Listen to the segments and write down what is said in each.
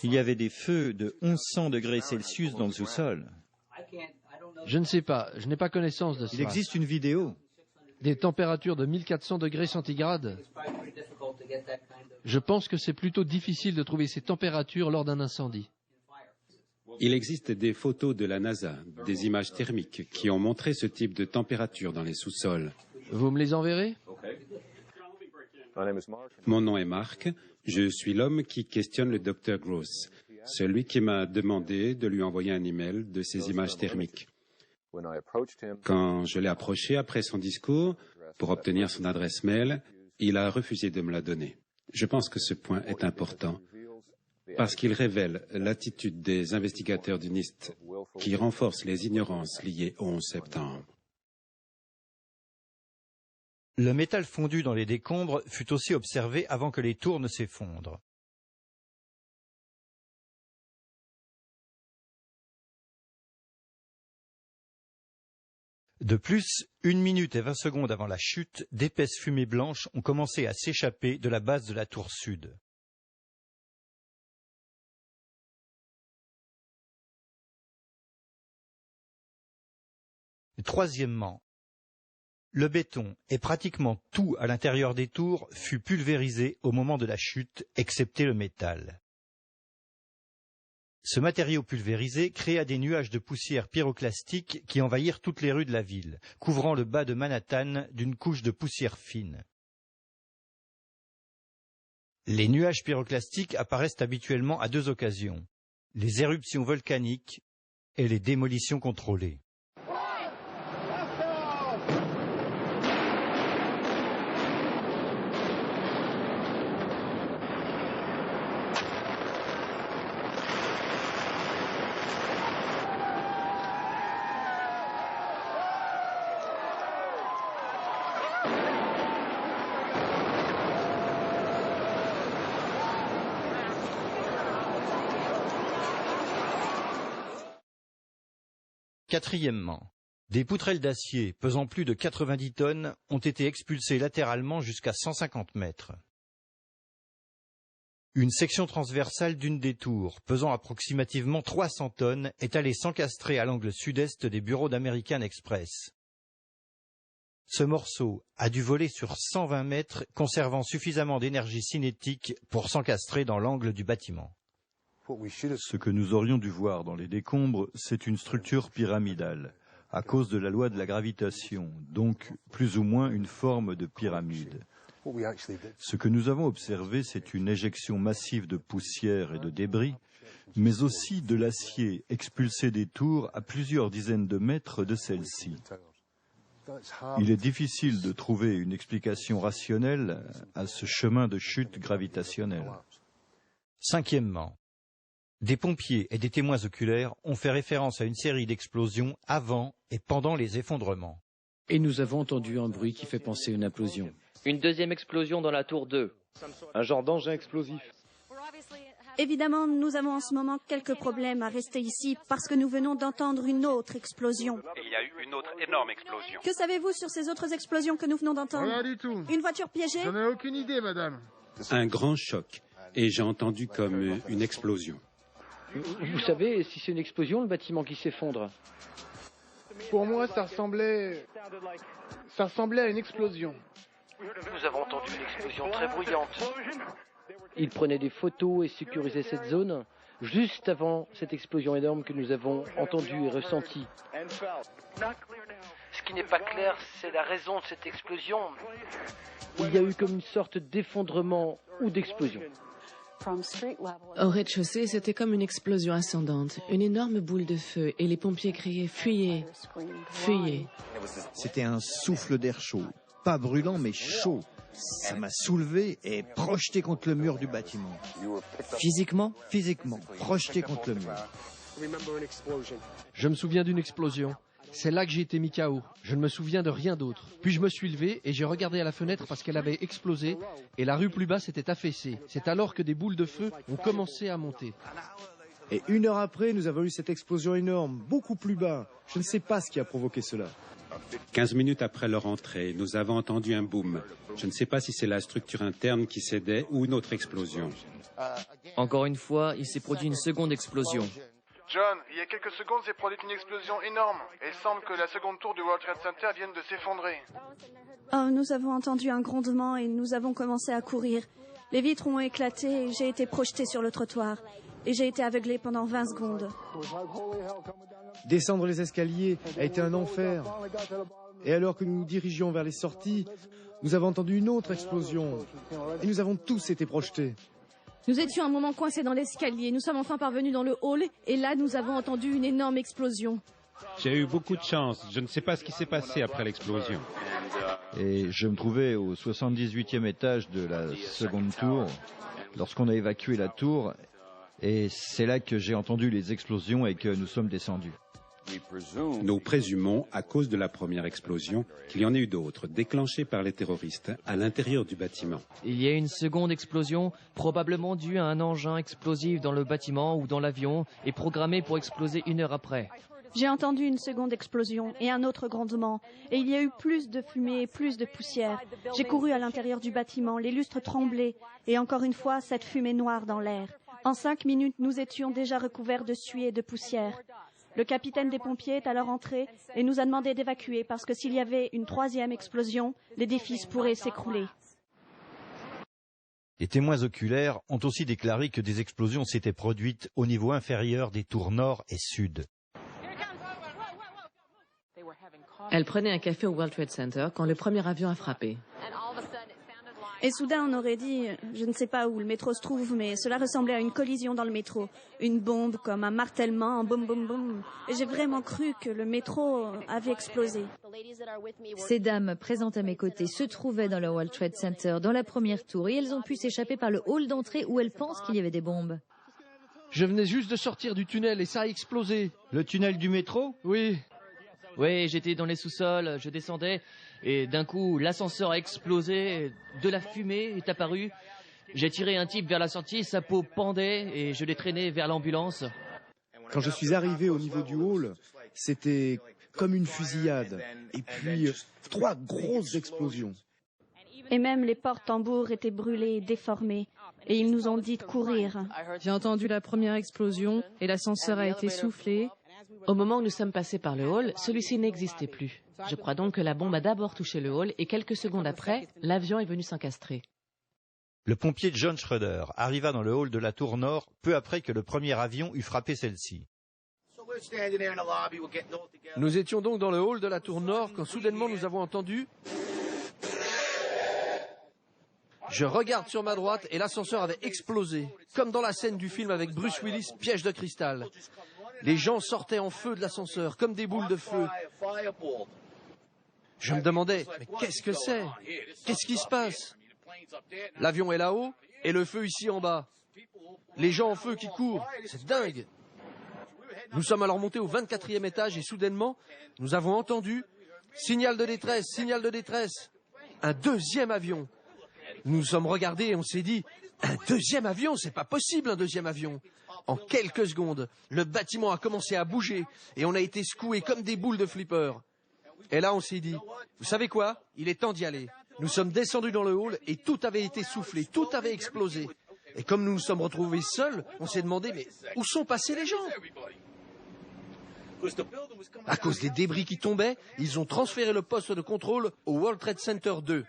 Il y avait des feux de 1100 degrés Celsius dans le sous-sol. Je ne sais pas, je n'ai pas connaissance de ça. Il existe une vidéo. Des températures de 1400 degrés centigrades. Je pense que c'est plutôt difficile de trouver ces températures lors d'un incendie. Il existe des photos de la NASA, des images thermiques qui ont montré ce type de température dans les sous-sols. Vous me les enverrez? Mon nom est Mark. Je suis l'homme qui questionne le Dr Gross, celui qui m'a demandé de lui envoyer un email de ces images thermiques. Quand je l'ai approché après son discours pour obtenir son adresse mail, il a refusé de me la donner. Je pense que ce point est important parce qu'il révèle l'attitude des investigateurs du NIST qui renforce les ignorances liées au 11 septembre. Le métal fondu dans les décombres fut aussi observé avant que les tours ne s'effondrent. De plus, 1 minute et 20 secondes avant la chute, d'épaisses fumées blanches ont commencé à s'échapper de la base de la tour sud. Troisièmement, le béton et pratiquement tout à l'intérieur des tours fut pulvérisé au moment de la chute, excepté le métal. Ce matériau pulvérisé créa des nuages de poussière pyroclastique qui envahirent toutes les rues de la ville, couvrant le bas de Manhattan d'une couche de poussière fine. Les nuages pyroclastiques apparaissent habituellement à 2 occasions, les éruptions volcaniques et les démolitions contrôlées. Quatrièmement, des poutrelles d'acier pesant plus de 90 tonnes ont été expulsées latéralement jusqu'à 150 mètres. Une section transversale d'une des tours, pesant approximativement 300 tonnes, est allée s'encastrer à l'angle sud-est des bureaux d'American Express. Ce morceau a dû voler sur 120 mètres, conservant suffisamment d'énergie cinétique pour s'encastrer dans l'angle du bâtiment. Ce que nous aurions dû voir dans les décombres, c'est une structure pyramidale, à cause de la loi de la gravitation, donc plus ou moins une forme de pyramide. Ce que nous avons observé, c'est une éjection massive de poussière et de débris, mais aussi de l'acier expulsé des tours à plusieurs dizaines de mètres de celles-ci. Il est difficile de trouver une explication rationnelle à ce chemin de chute gravitationnelle. Cinquièmement, des pompiers et des témoins oculaires ont fait référence à une série d'explosions avant et pendant les effondrements. Et nous avons entendu un bruit qui fait penser à une implosion. Une deuxième explosion dans la tour 2. Un genre d'engin explosif. Évidemment, nous avons en ce moment quelques problèmes à rester ici parce que nous venons d'entendre une autre explosion. Et il y a eu une autre énorme explosion. Que savez-vous sur ces autres explosions que nous venons d'entendre? Rien du tout. Une voiture piégée? J'en ai aucune idée, madame. Un grand choc, et j'ai entendu comme une explosion. Vous savez, si c'est une explosion, le bâtiment qui s'effondre. Pour moi, ça ressemblait à une explosion. Nous avons entendu une explosion très bruyante. Ils prenaient des photos et sécurisaient cette zone juste avant cette explosion énorme que nous avons entendue et ressentie. Ce qui n'est pas clair, c'est la raison de cette explosion. Il y a eu comme une sorte d'effondrement ou d'explosion. Au rez-de-chaussée, c'était comme une explosion ascendante, une énorme boule de feu, et les pompiers criaient « Fuyez, fuyez ». C'était un souffle d'air chaud, pas brûlant mais chaud. Ça m'a soulevé et projeté contre le mur du bâtiment. Physiquement, projeté contre le mur. Je me souviens d'une explosion. C'est là que j'ai été mis KO. Je ne me souviens de rien d'autre. Puis je me suis levé et j'ai regardé à la fenêtre parce qu'elle avait explosé et la rue plus bas s'était affaissée. C'est alors que des boules de feu ont commencé à monter. Et 1 heure après, nous avons eu cette explosion énorme, beaucoup plus bas. Je ne sais pas ce qui a provoqué cela. 15 minutes après leur entrée, nous avons entendu un boom. Je ne sais pas si c'est la structure interne qui cédait ou une autre explosion. Encore une fois, il s'est produit une seconde explosion. John, il y a quelques secondes s'est produite une explosion énorme. Et il semble que la seconde tour du World Trade Center vienne de s'effondrer. Oh, nous avons entendu un grondement et nous avons commencé à courir. Les vitres ont éclaté et j'ai été projeté sur le trottoir. Et j'ai été aveuglé pendant 20 secondes. Descendre les escaliers a été un enfer. Et alors que nous nous dirigions vers les sorties, nous avons entendu une autre explosion. Et nous avons tous été projetés. Nous étions un moment coincés dans l'escalier. Nous sommes enfin parvenus dans le hall et là, nous avons entendu une énorme explosion. J'ai eu beaucoup de chance. Je ne sais pas ce qui s'est passé après l'explosion. Et je me trouvais au 78e étage de la seconde tour lorsqu'on a évacué la tour. Et c'est là que j'ai entendu les explosions et que nous sommes descendus. Nous présumons, à cause de la première explosion, qu'il y en a eu d'autres, déclenchées par les terroristes, à l'intérieur du bâtiment. Il y a une seconde explosion, probablement due à un engin explosif dans le bâtiment ou dans l'avion, et programmée pour exploser 1 heure après. J'ai entendu une seconde explosion et un autre grondement. Et il y a eu plus de fumée et plus de poussière. J'ai couru à l'intérieur du bâtiment, les lustres tremblaient. Et encore une fois, cette fumée noire dans l'air. En 5 minutes, nous étions déjà recouverts de suie et de poussière. Le capitaine des pompiers est alors entré et nous a demandé d'évacuer parce que s'il y avait une 3e explosion, l'édifice pourrait s'écrouler. Les témoins oculaires ont aussi déclaré que des explosions s'étaient produites au niveau inférieur des tours nord et sud. Elle prenait un café au World Trade Center quand le premier avion a frappé. Et soudain, on aurait dit, je ne sais pas où le métro se trouve, mais cela ressemblait à une collision dans le métro. Une bombe, comme un martèlement, un boum boum boum. Et j'ai vraiment cru que le métro avait explosé. Ces dames présentes à mes côtés se trouvaient dans le World Trade Center, dans la première tour, et elles ont pu s'échapper par le hall d'entrée où elles pensent qu'il y avait des bombes. Je venais juste de sortir du tunnel et ça a explosé. Le tunnel du métro? Oui. Oui, j'étais dans les sous-sols, je descendais, et d'un coup, l'ascenseur a explosé, de la fumée est apparue. J'ai tiré un type vers la sortie, sa peau pendait, et je l'ai traîné vers l'ambulance. Quand je suis arrivé au niveau du hall, c'était comme une fusillade. Et puis, 3 grosses explosions. Et même les portes-tambours étaient brûlées et déformées. Et ils nous ont dit de courir. J'ai entendu la première explosion et l'ascenseur a été soufflé. Au moment où nous sommes passés par le hall, celui-ci n'existait plus. Je crois donc que la bombe a d'abord touché le hall et quelques secondes après, l'avion est venu s'encastrer. Le pompier John Schroeder arriva dans le hall de la tour nord peu après que le premier avion eut frappé celle-ci. Nous étions donc dans le hall de la tour nord quand soudainement nous avons entendu... Je regarde sur ma droite et l'ascenseur avait explosé, comme dans la scène du film avec Bruce Willis, Piège de cristal. Les gens sortaient en feu de l'ascenseur, comme des boules de feu. Je me demandais, mais qu'est-ce que c'est? Qu'est-ce qui se passe? L'avion est là-haut et le feu ici en bas. Les gens en feu qui courent, c'est dingue. Nous sommes alors montés au 24e étage et soudainement, nous avons entendu « Signal de détresse, signal de détresse !» Un deuxième avion. Nous nous sommes regardés et on s'est dit « Un deuxième avion, c'est pas possible un deuxième avion !» En quelques secondes, le bâtiment a commencé à bouger et on a été secoués comme des boules de flipper. Et là, on s'est dit, vous savez quoi? Il est temps d'y aller. Nous sommes descendus dans le hall et tout avait été soufflé, tout avait explosé. Et comme nous nous sommes retrouvés seuls, on s'est demandé, mais où sont passés les gens? À cause des débris qui tombaient, ils ont transféré le poste de contrôle au World Trade Center 2.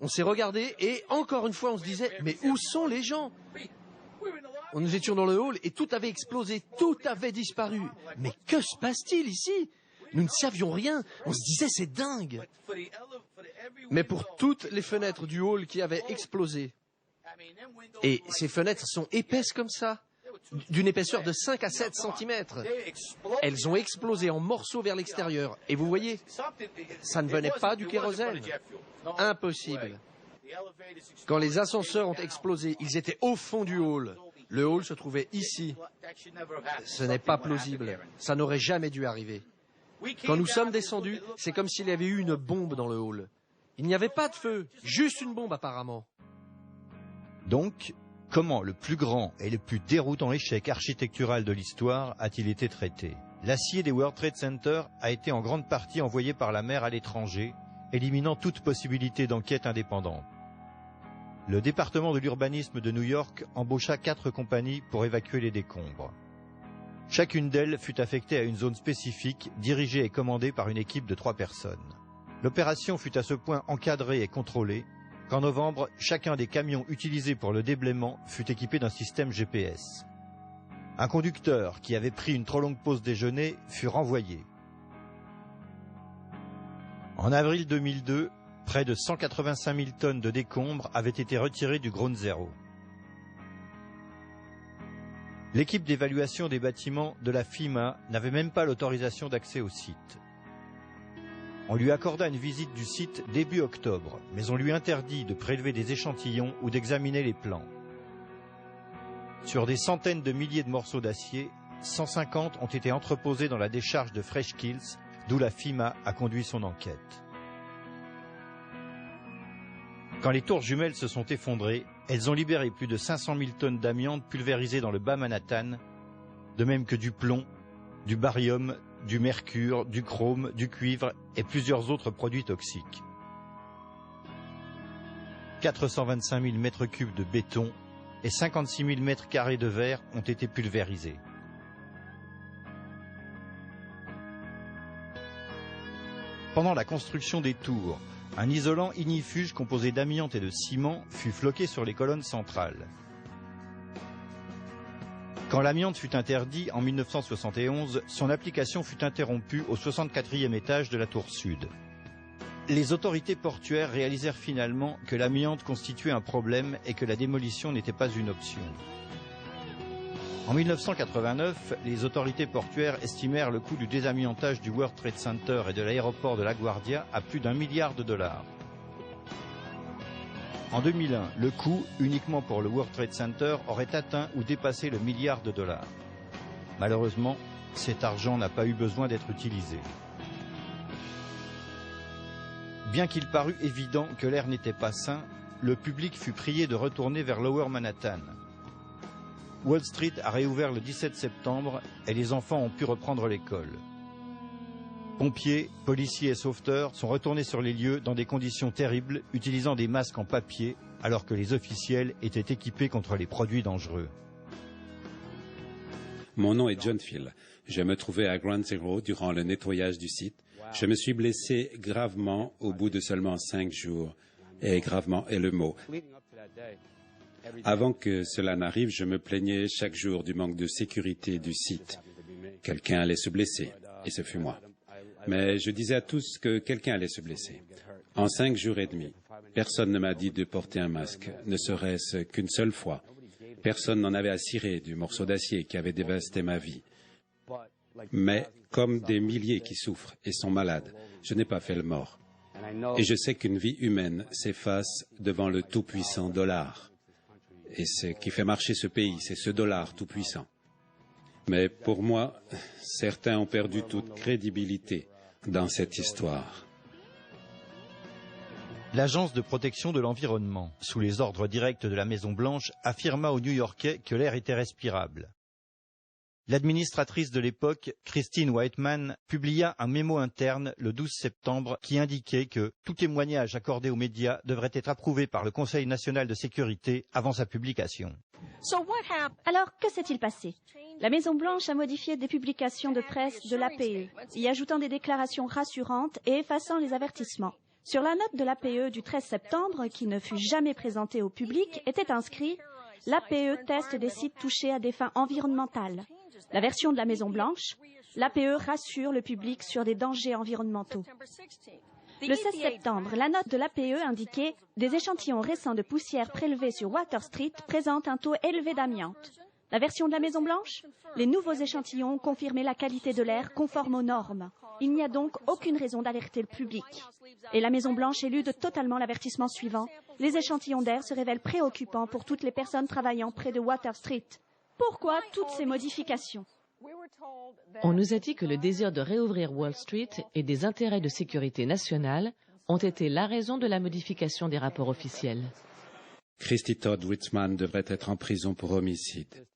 On s'est regardé et encore une fois, on se disait, mais où sont les gens? Nous étions dans le hall et tout avait explosé, tout avait disparu. Mais que se passe-t-il ici? Nous ne savions rien, on se disait c'est dingue. Mais pour toutes les fenêtres du hall qui avaient explosé, et ces fenêtres sont épaisses comme ça, d'une épaisseur de 5 à 7 cm. Elles ont explosé en morceaux vers l'extérieur. Et vous voyez, ça ne venait pas du kérosène. Impossible. Quand les ascenseurs ont explosé, ils étaient au fond du hall. Le hall se trouvait ici. Ce n'est pas plausible. Ça n'aurait jamais dû arriver. Quand nous sommes descendus, c'est comme s'il y avait eu une bombe dans le hall. Il n'y avait pas de feu, juste une bombe apparemment. Donc, comment le plus grand et le plus déroutant échec architectural de l'histoire a-t-il été traité? L'acier des World Trade Center a été en grande partie envoyé par la mer à l'étranger, éliminant toute possibilité d'enquête indépendante. le département de l'urbanisme de New York embaucha 4 compagnies pour évacuer les décombres. Chacune d'elles fut affectée à une zone spécifique, dirigée et commandée par une équipe de 3 personnes. L'opération fut à ce point encadrée et contrôlée qu'en novembre, chacun des camions utilisés pour le déblaiement fut équipé d'un système GPS. Un conducteur qui avait pris une trop longue pause déjeuner fut renvoyé. En avril 2002, près de 185 000 tonnes de décombres avaient été retirées du Ground Zero. L'équipe d'évaluation des bâtiments de la FEMA n'avait même pas l'autorisation d'accès au site. On lui accorda une visite du site début octobre, mais on lui interdit de prélever des échantillons ou d'examiner les plans. Sur des centaines de milliers de morceaux d'acier, 150 ont été entreposés dans la décharge de Fresh Kills, d'où la FEMA a conduit son enquête. Quand les tours jumelles se sont effondrées, elles ont libéré plus de 500 000 tonnes d'amiante pulvérisées dans le bas Manhattan, de même que du plomb, du barium, du mercure, du chrome, du cuivre et plusieurs autres produits toxiques. 425 000 mètres cubes de béton et 56 000 mètres carrés de verre ont été pulvérisés. Pendant la construction des tours, un isolant ignifuge composé d'amiante et de ciment fut floqué sur les colonnes centrales. Quand l'amiante fut interdit en 1971, son application fut interrompue au 64e étage de la tour sud. Les autorités portuaires réalisèrent finalement que l'amiante constituait un problème et que la démolition n'était pas une option. En 1989, les autorités portuaires estimèrent le coût du désamiantage du World Trade Center et de l'aéroport de LaGuardia à plus d'1 milliard de dollars. En 2001, le coût, uniquement pour le World Trade Center, aurait atteint ou dépassé le milliard de dollars. Malheureusement, cet argent n'a pas eu besoin d'être utilisé. Bien qu'il parût évident que l'air n'était pas sain, le public fut prié de retourner vers Lower Manhattan. Wall Street a réouvert le 17 septembre et les enfants ont pu reprendre l'école. Pompiers, policiers et sauveteurs sont retournés sur les lieux dans des conditions terribles, utilisant des masques en papier, alors que les officiels étaient équipés contre les produits dangereux. Mon nom est John Phil. Je me trouvais à Ground Zero durant le nettoyage du site. Je me suis blessé gravement au bout de seulement 5 jours. Et gravement est le mot. Avant que cela n'arrive, je me plaignais chaque jour du manque de sécurité du site. Quelqu'un allait se blesser, et ce fut moi. Mais je disais à tous que quelqu'un allait se blesser. En 5 jours et demi, personne ne m'a dit de porter un masque, ne serait-ce qu'une seule fois. Personne n'en avait à cirer du morceau d'acier qui avait dévasté ma vie. Mais comme des milliers qui souffrent et sont malades, je n'ai pas fait le mort. Et je sais qu'une vie humaine s'efface devant le tout-puissant dollar. Et ce qui fait marcher ce pays, c'est ce dollar tout-puissant. Mais pour moi, certains ont perdu toute crédibilité dans cette histoire. L'Agence de protection de l'environnement, sous les ordres directs de la Maison-Blanche, affirma aux New-Yorkais que l'air était respirable. L'administratrice de l'époque, Christine Whiteman, publia un mémo interne le 12 septembre qui indiquait que tout témoignage accordé aux médias devrait être approuvé par le Conseil national de sécurité avant sa publication. Alors, que s'est-il passé? La Maison-Blanche a modifié des publications de presse de l'APE, y ajoutant des déclarations rassurantes et effaçant les avertissements. Sur la note de l'APE du 13 septembre, qui ne fut jamais présentée au public, était inscrit « L'APE teste des sites touchés à des fins environnementales ». La version de la Maison-Blanche, l'APE rassure le public sur des dangers environnementaux. Le 16 septembre, la note de l'APE indiquait « Des échantillons récents de poussière prélevés sur Water Street présentent un taux élevé d'amiante ». La version de la Maison-Blanche, les nouveaux échantillons ont confirmé la qualité de l'air conforme aux normes. Il n'y a donc aucune raison d'alerter le public. Et la Maison-Blanche élude totalement l'avertissement suivant. Les échantillons d'air se révèlent préoccupants pour toutes les personnes travaillant près de Water Street. Pourquoi toutes ces modifications? On nous a dit que le désir de réouvrir Wall Street et des intérêts de sécurité nationale ont été la raison de la modification des rapports officiels. Christy Todd Whitman devrait être en prison pour homicide.